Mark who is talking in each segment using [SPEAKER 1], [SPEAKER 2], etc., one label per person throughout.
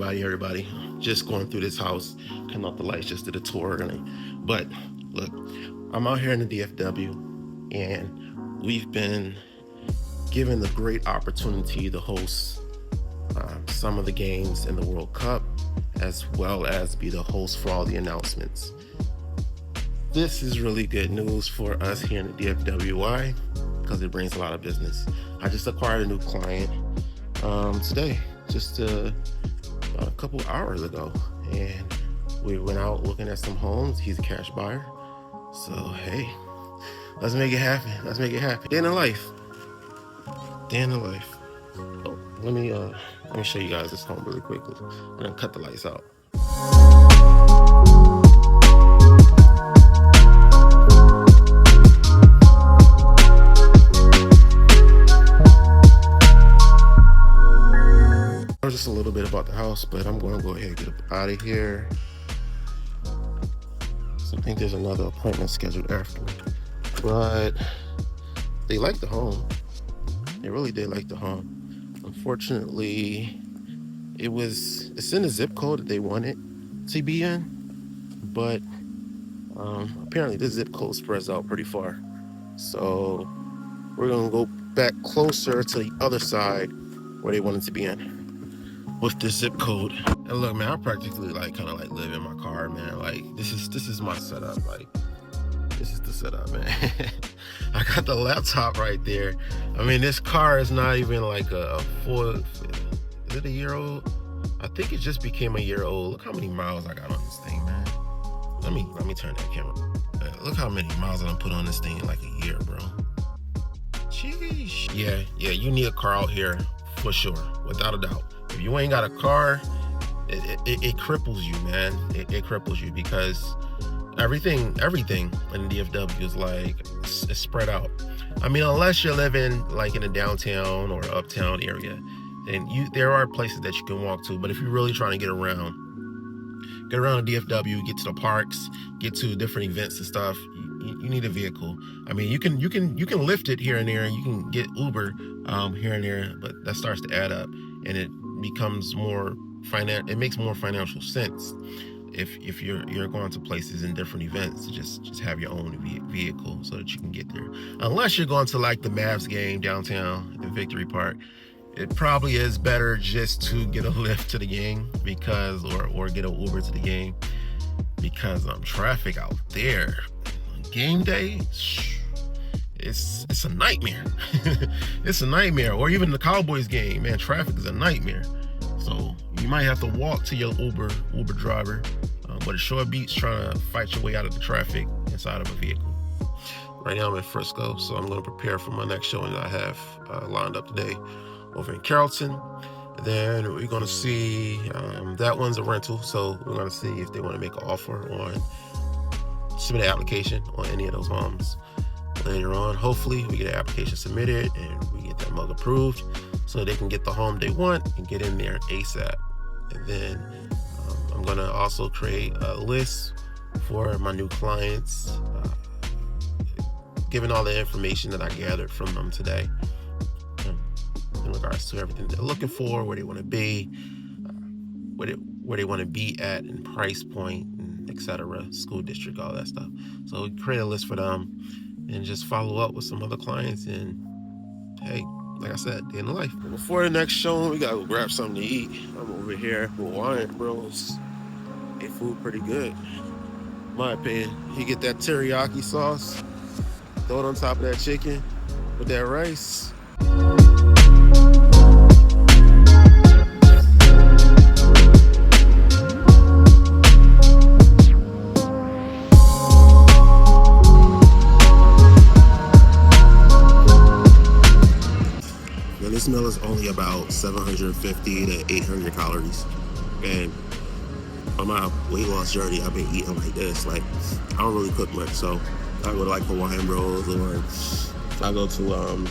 [SPEAKER 1] Howdy everybody. Just going through this house, cutting off the lights, just did a tour. But look, I'm out here in the DFW and we've been given the great opportunity to host some of the games in the World Cup, as well as be the host for all the announcements. This is really good news for us here in the DFW. Why? Because it brings a lot of business. I just acquired a new client today, just a couple hours ago, and we went out looking at some homes. He's a cash buyer, so hey, let's make it happen. Let's make it happen. Day in the life. Day in the life. Oh, let me show you guys this home really quickly, and then cut the lights out. Just a little bit about the house, but I'm going to go ahead and get up out of here. So I think there's another appointment scheduled after, but they like the home. They really did like the home. Unfortunately, it's in the zip code that they wanted to be in, but apparently this zip code spreads out pretty far. So we're gonna go back closer to the other side where they wanted to be in with this zip code. And look, man, I practically kind of live in my car, man. Like this is my setup. Like this is the setup, man. I got the laptop right there. I mean, this car is not even like a full. Is it a year old? I think it just became a year old. Look how many miles I got on this thing, man. Let me turn that camera. Look how many miles I done put on this thing in like a year, bro. Sheesh. Yeah, you need a car out here for sure, without a doubt. If you ain't got a car, it cripples you, man. It cripples you because everything in the DFW is it's spread out. I mean, unless you're living like in a downtown or uptown area, then there are places that you can walk to. But if you're really trying to get around the DFW, get to the parks, get to different events and stuff, you need a vehicle. I mean, you can lift it here and there, and you can get Uber here and there, but that starts to add up, and it becomes it makes more financial sense if you're going to places in different events to just have your own vehicle so that you can get there. Unless you're going to like the Mavs game downtown in Victory Park, it probably is better just to get a lift to the game or get an Uber to the game, because traffic out there on game day, it's a nightmare. It's a nightmare. Or even the Cowboys game, man, traffic is a nightmare. So you might have to walk to your Uber driver, but it sure beats trying to fight your way out of the traffic inside of a vehicle. Right now I'm in Frisco, so I'm going to prepare for my next showing that I have lined up today over in Carrollton. Then we're going to see, that one's a rental, so we're going to see if they want to make an offer on, submit an application on any of those homes later on. Hopefully we get an application submitted and we get that mug approved so they can get the home they want and get in there ASAP. And then I'm going to also create a list for my new clients, given all the information that I gathered from them today in regards to everything they're looking for, where they want to be, where they want to be at in price point, and etc., school district, all that stuff. So we create a list for them and just follow up with some other clients. And hey, like I said, day in the life. Before the next show, we gotta go grab something to eat. I'm over here with Hawaiian Bros. They food pretty good, in my opinion. You get that teriyaki sauce, throw it on top of that chicken with that rice. This meal is only about 750 to 800 calories. And on my weight loss journey, I've been eating like this. Like, I don't really cook much, so I go to like Hawaiian Bros, or I go to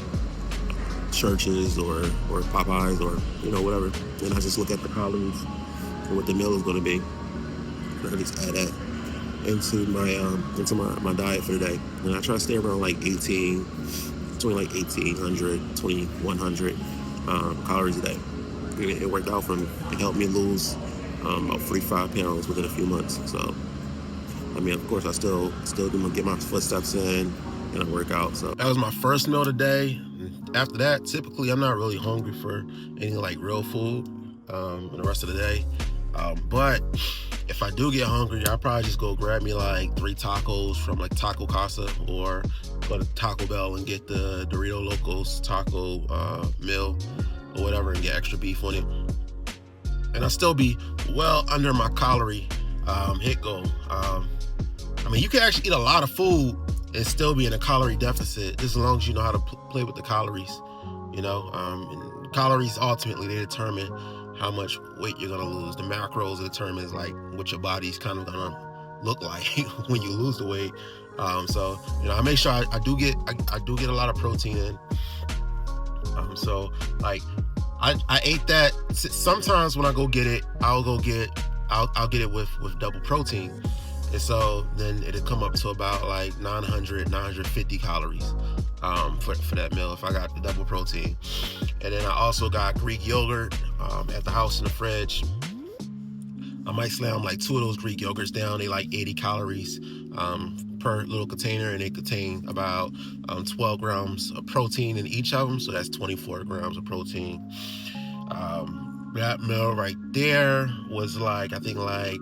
[SPEAKER 1] churches or Popeyes, or whatever. And I just look at the calories and what the meal is going to be. And I just add that into my diet for the day. And I try to stay around like 1800, 2100 calories a day. it worked out for me. It helped me lose about 45 pounds within a few months. So, I mean, of course, I still get my footsteps in and I work out. So that was my first meal today. After that, typically I'm not really hungry for anything like real food the rest of the day. But if I do get hungry, I'll probably just go grab me like 3 tacos from like Taco Casa, or go to Taco Bell and get the Dorito Locos taco meal or whatever and get extra beef on it. And I'll still be well under my calorie hit goal. I mean, you can actually eat a lot of food and still be in a calorie deficit, just as long as you know how to play with the calories, you know. And calories ultimately, they determine how much weight you're gonna lose. The macros determines like what your body's kind of gonna look like when you lose the weight. So you know, I make sure I do get a lot of protein in. So like I ate that. Sometimes when I go get it, I'll get it with double protein. And so then it'll come up to about like 950 calories for that meal if I got the double protein. And then I also got Greek yogurt at the house in the fridge. I might slam like 2 of those Greek yogurts down. They like 80 calories per little container, and they contain about 12 grams of protein in each of them. So that's 24 grams of protein. That meal right there was like, I think like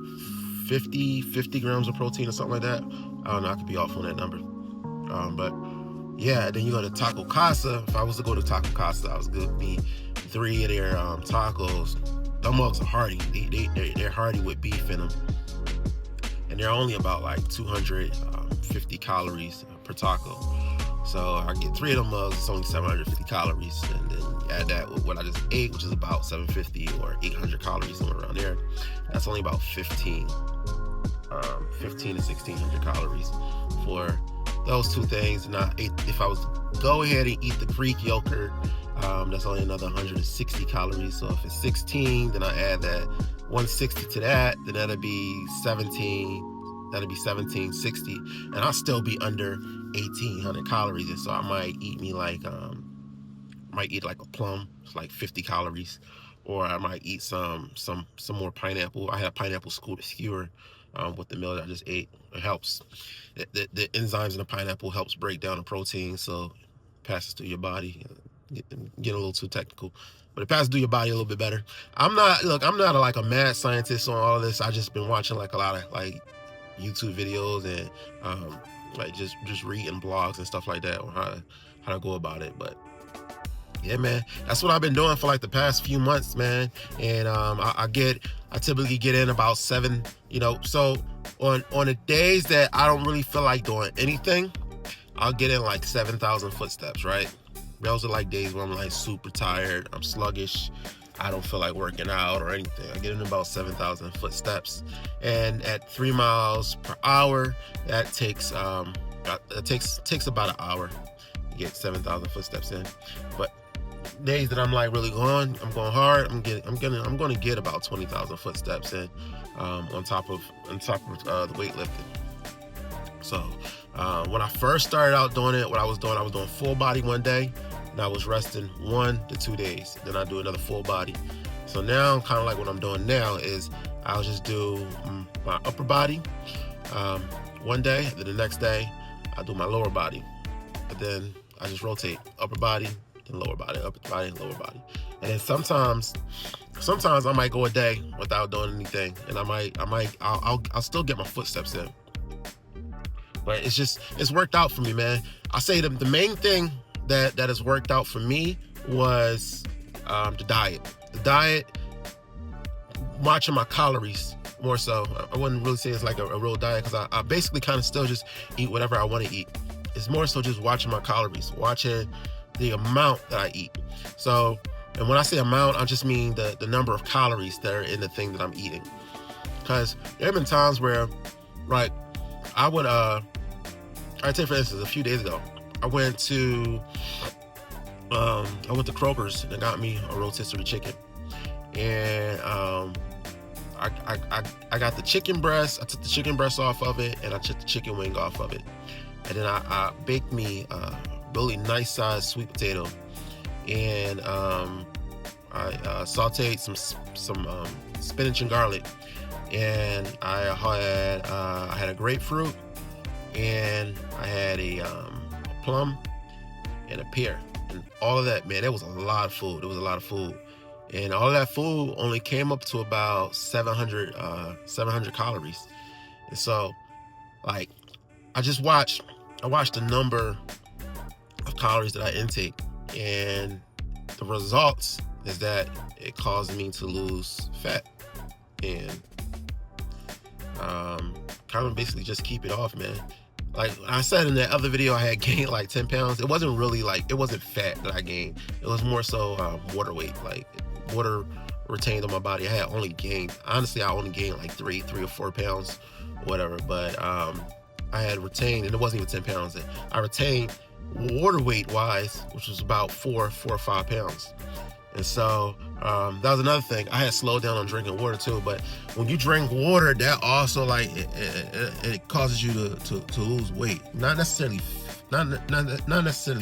[SPEAKER 1] 50 grams of protein or something like that. I don't know, I could be off on that number. But yeah, then you go to Taco Casa. If I was to go to Taco Casa, I was gonna be 3 of their tacos. Them mugs are hearty. They're hearty with beef in them. And they're only about like 250 calories per taco. So I get 3 of them mugs, it's only 750 calories. And then you add that with what I just ate, which is about 750 or 800 calories, somewhere around there. That's only about 15 to 1600 calories for those 2 things. And if I was to go ahead and eat the Greek yogurt, that's only another 160 calories. So if it's 16, then I add that 160 to that, then that'd be 1760, and I'll still be under 1800 calories. And so I might eat like a plum. It's like 50 calories. Or I might eat some more pineapple. I had a pineapple skewer with the meal that I just ate. It helps. The enzymes in the pineapple helps break down the protein, so it passes through your body. Get a little too technical, but it passes through your body a little bit better. I'm not like a mad scientist on all of this. I just been watching like a lot of like YouTube videos and like just reading blogs and stuff like that on how to go about it. But yeah, man, that's what I've been doing for like the past few months, man. And I typically get in about 7, you know. So on the days that I don't really feel like doing anything, I'll get in like 7,000 footsteps, right? Those are like days where I'm like super tired, I'm sluggish, I don't feel like working out or anything. I get in about 7,000 footsteps, and at 3 miles per hour, that takes about an hour to get 7,000 footsteps in. But days that I'm like really I'm going hard, I'm going to get about 20,000 footsteps in on top of the weightlifting. So when I first started out doing it, I was doing full body one day, and I was resting 1 to 2 days. Then I do another full body. So now, kind of like what I'm doing now is I'll just do my upper body one day, then the next day I do my lower body. But then I just rotate upper body, then lower body, upper body, lower body. And then sometimes I might go a day without doing anything, and I'll still get my footsteps in. But it's worked out for me, man. I say the main thing that has worked out for me was the diet. The diet, watching my calories more so. I wouldn't really say it's like a real diet, because I basically kind of still just eat whatever I want to eat. It's more so just watching my calories, watching the amount that I eat. So, and when I say amount, I just mean the number of calories that are in the thing that I'm eating. Because there have been times where, like, I'd say, for instance, a few days ago, I went to Kroger's and got me a rotisserie chicken, and I got the chicken breast. I took the chicken breast off of it, and I took the chicken wing off of it, and then I baked me a really nice sized sweet potato, and I I sauteed some spinach and garlic, and I had a grapefruit, and I had a plum and a pear, and all of that, man, that was a lot of food. It was a lot of food, and all of that food only came up to about 700 calories. And so, like, I watched the number of calories that I intake, and the results is that it caused me to lose fat, and kind of basically just keep it off, man. Like I said in that other video, I had gained like 10 pounds. It wasn't really like, it wasn't fat that I gained. It was more so water weight, like water retained on my body. I only gained like 3 or 4 pounds, whatever. But I had retained, and it wasn't even 10 pounds. I retained water weight wise, which was about 4 or 5 pounds. And so that was another thing. I had slowed down on drinking water too. But when you drink water, that also like it causes you to lose weight. Not necessarily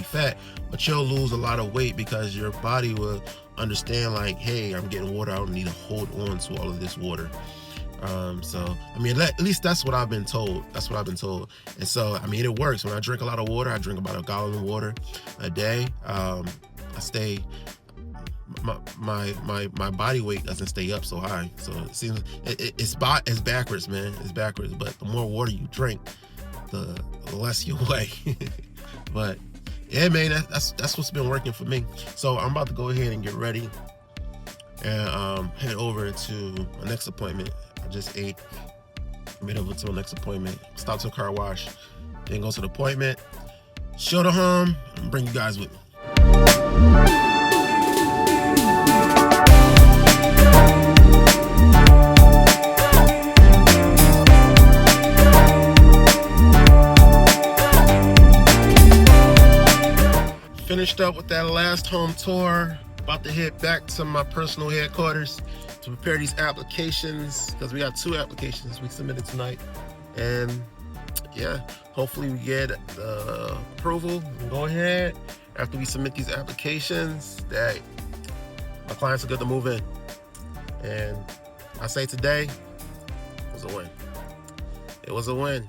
[SPEAKER 1] fat, but you'll lose a lot of weight because your body will understand like, hey, I'm getting water. I don't need to hold on to all of this water. So I mean, at least that's what I've been told. And so I mean, it works. When I drink a lot of water, I drink about 1 gallon of water a day. I stay. My body weight doesn't stay up so high, so it seems it's backwards, man. It's backwards. But the more water you drink, the less you weigh. But yeah, man, that's what's been working for me. So I'm about to go ahead and get ready and head over to my next appointment. I just ate, made over to my next appointment, stop to a car wash, then go to the appointment, show the home, and bring you guys with me. Finished up with that last home tour. About to head back to my personal headquarters to prepare these applications, because we got 2 applications we submitted tonight. And yeah, hopefully we get approval and go ahead after we submit these applications that my clients are good to move in. And I say today was a win. It was a win.